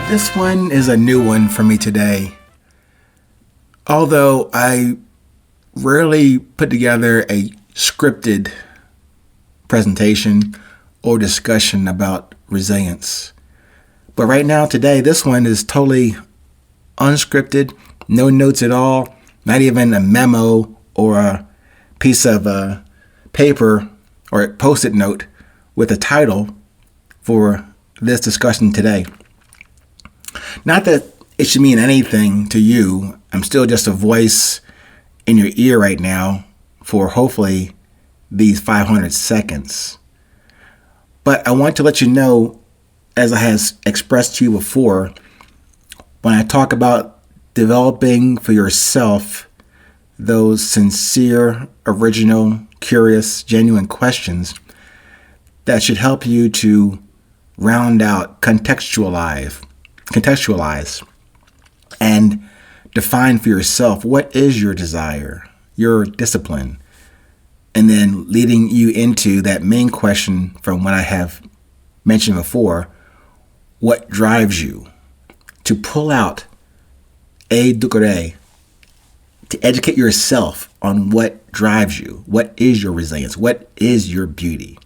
This one is a new one for me today. Although I rarely put together a scripted presentation or discussion about resilience. But right now, today, this one is totally unscripted, no notes at all, not even a memo or a piece of paper or a post-it note with a title for this discussion today. Not that it should mean anything to you. I'm still just a voice in your ear right now for hopefully these 500 seconds. But I want to let you know, as I have expressed to you before, when I talk about developing for yourself those sincere, original, curious, genuine questions that should help you to round out, contextualize, and define for yourself what is your desire, your discipline, and then leading you into that main question from what I have mentioned before, what drives you to pull out a degré, to educate yourself on what drives you, what is your resilience, what is your beauty.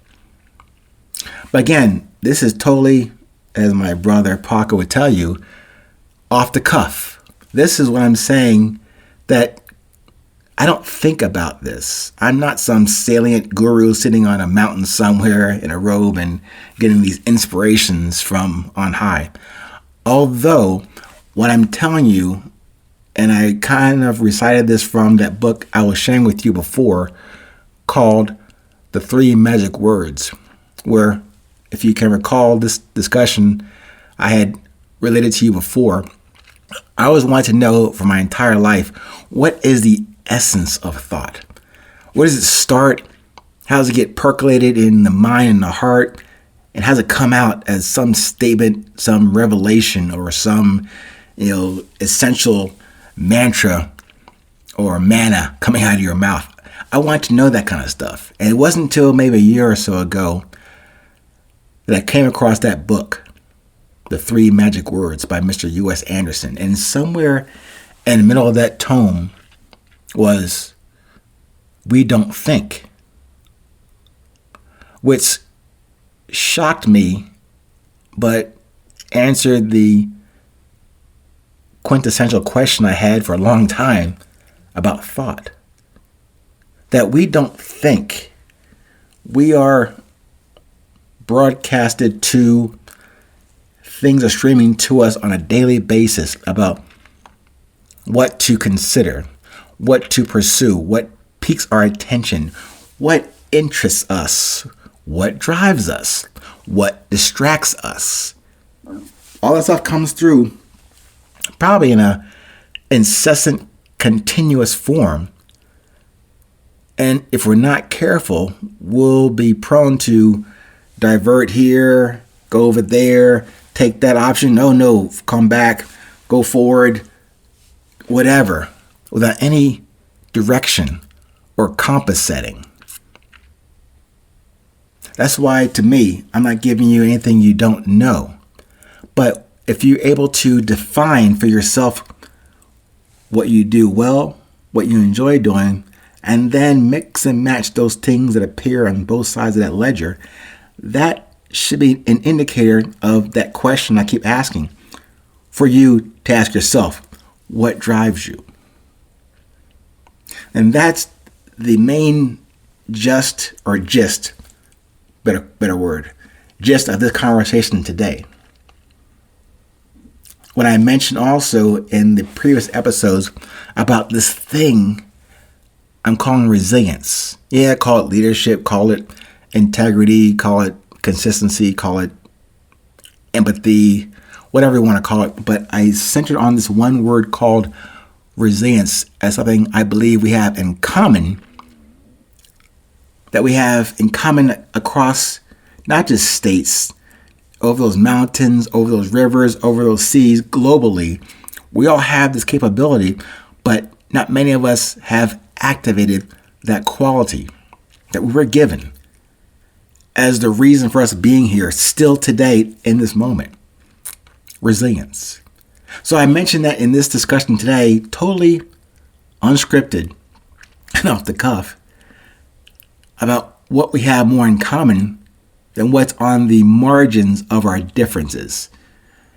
But again, this is totally, as my brother Paco would tell you, off the cuff. This is what I'm saying, that I don't think about this. I'm not some salient guru sitting on a mountain somewhere in a robe and getting these inspirations from on high. Although, what I'm telling you, and I kind of recited this from that book I was sharing with you before called The 3 Magic Words, where, if you can recall this discussion I had related to you before, I always wanted to know for my entire life, what is the essence of thought? Where does it start? How does it get percolated in the mind and the heart? And how does it come out as some statement, some revelation, or some, essential mantra or manna coming out of your mouth? I want to know that kind of stuff. And it wasn't until maybe a year or so ago that I came across that book, The 3 Magic Words by Mr. U.S. Anderson. And somewhere in the middle of that tome was, we don't think, which shocked me, but answered the quintessential question I had for a long time about thought. That we don't think. We are broadcasted to, things are streaming to us on a daily basis about what to consider, what to pursue, what piques our attention, what interests us, what drives us, what distracts us. All that stuff comes through probably in a incessant, continuous form. And if we're not careful, we'll be prone to divert here, go over there, take that option, no, come back, go forward, whatever, without any direction or compass setting. That's why, to me, I'm not giving you anything you don't know. But if you're able to define for yourself what you do well, what you enjoy doing, and then mix and match those things that appear on both sides of that ledger, that should be an indicator of that question I keep asking for you to ask yourself, what drives you? And that's the main gist of this conversation today. When I mentioned also in the previous episodes about this thing I'm calling resilience. Yeah, call it leadership, call it integrity, call it consistency, call it empathy, whatever you want to call it. But I centered on this one word called resilience as something I believe we have in common, that we have in common across not just states, over those mountains, over those rivers, over those seas, globally. We all have this capability, but not many of us have activated that quality that we were given as the reason for us being here still today in this moment. resilience. So I mentioned that in this discussion today, totally unscripted and off the cuff, about what we have more in common than what's on the margins of our differences.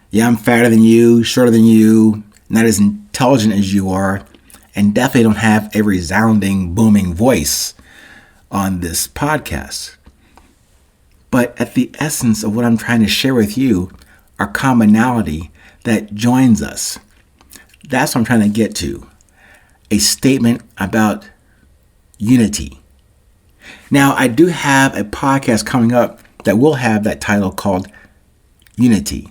Yeah, I'm fatter than you, shorter than you, not as intelligent as you are, and definitely don't have a resounding, booming voice on this podcast. But at the essence of what I'm trying to share with you, our commonality that joins us. That's what I'm trying to get to. A statement about unity. Now, I do have a podcast coming up that will have that title called Unity.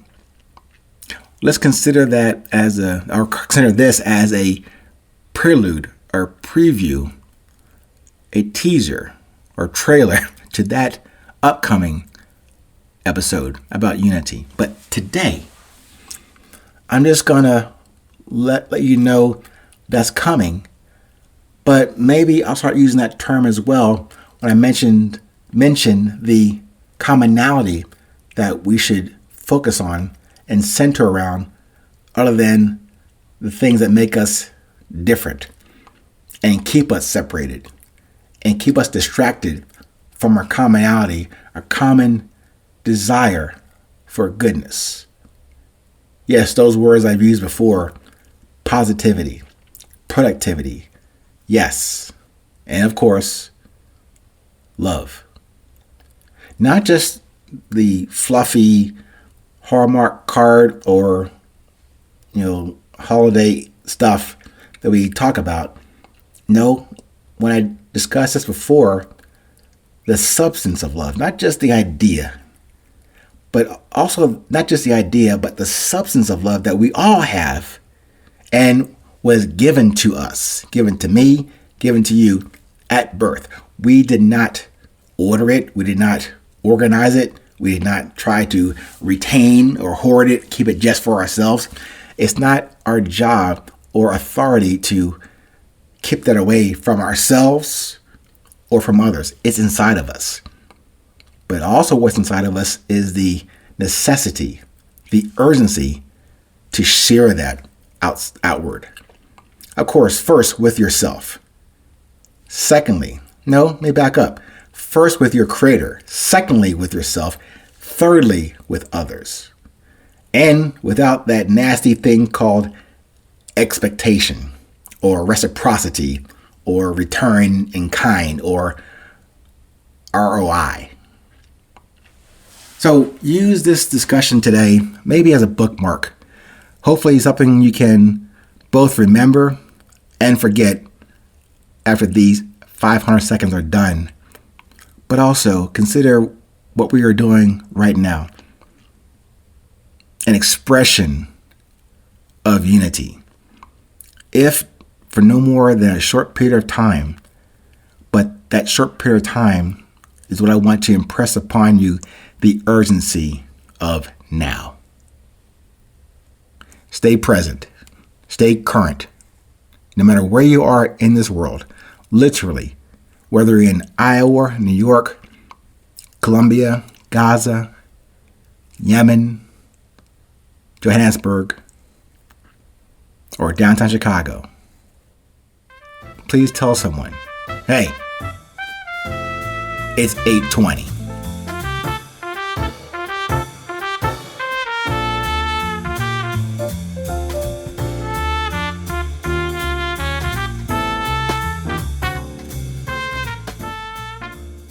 Let's consider consider this as a prelude or preview, a teaser or trailer to that upcoming episode about unity. But today, I'm just gonna let you know that's coming. But maybe I'll start using that term as well when I mention the commonality that we should focus on and center around, other than the things that make us different and keep us separated and keep us distracted from our commonality, our common desire for goodness. Yes, those words I've used before: positivity, productivity, yes, and of course, love. Not just the fluffy Hallmark card or, holiday stuff that we talk about. No, when I discussed this before, the substance of love, not just the idea, but also not just the idea, but the substance of love that we all have and was given to us, given to me, given to you at birth. We did not order it. We did not organize it. We did not try to retain or hoard it, keep it just for ourselves. It's not our job or authority to keep that away from ourselves or from others. It's inside of us. But also what's inside of us is the necessity, the urgency to share that outward. Of course, first with yourself. Secondly, no, let me back up. First with your Creator. Secondly with yourself. Thirdly with others. And without that nasty thing called expectation or reciprocity or return in kind or ROI. So use this discussion today maybe as a bookmark. Hopefully something you can both remember and forget after these 500 seconds are done. But also consider what we are doing right now. An expression of unity. If for no more than a short period of time, but that short period of time is what I want to impress upon you, the urgency of now. Stay present. Stay current. No matter where you are in this world, literally, whether you're in Iowa, New York, Colombia, Gaza, Yemen, Johannesburg, or downtown Chicago, please tell someone, hey, it's 8:20.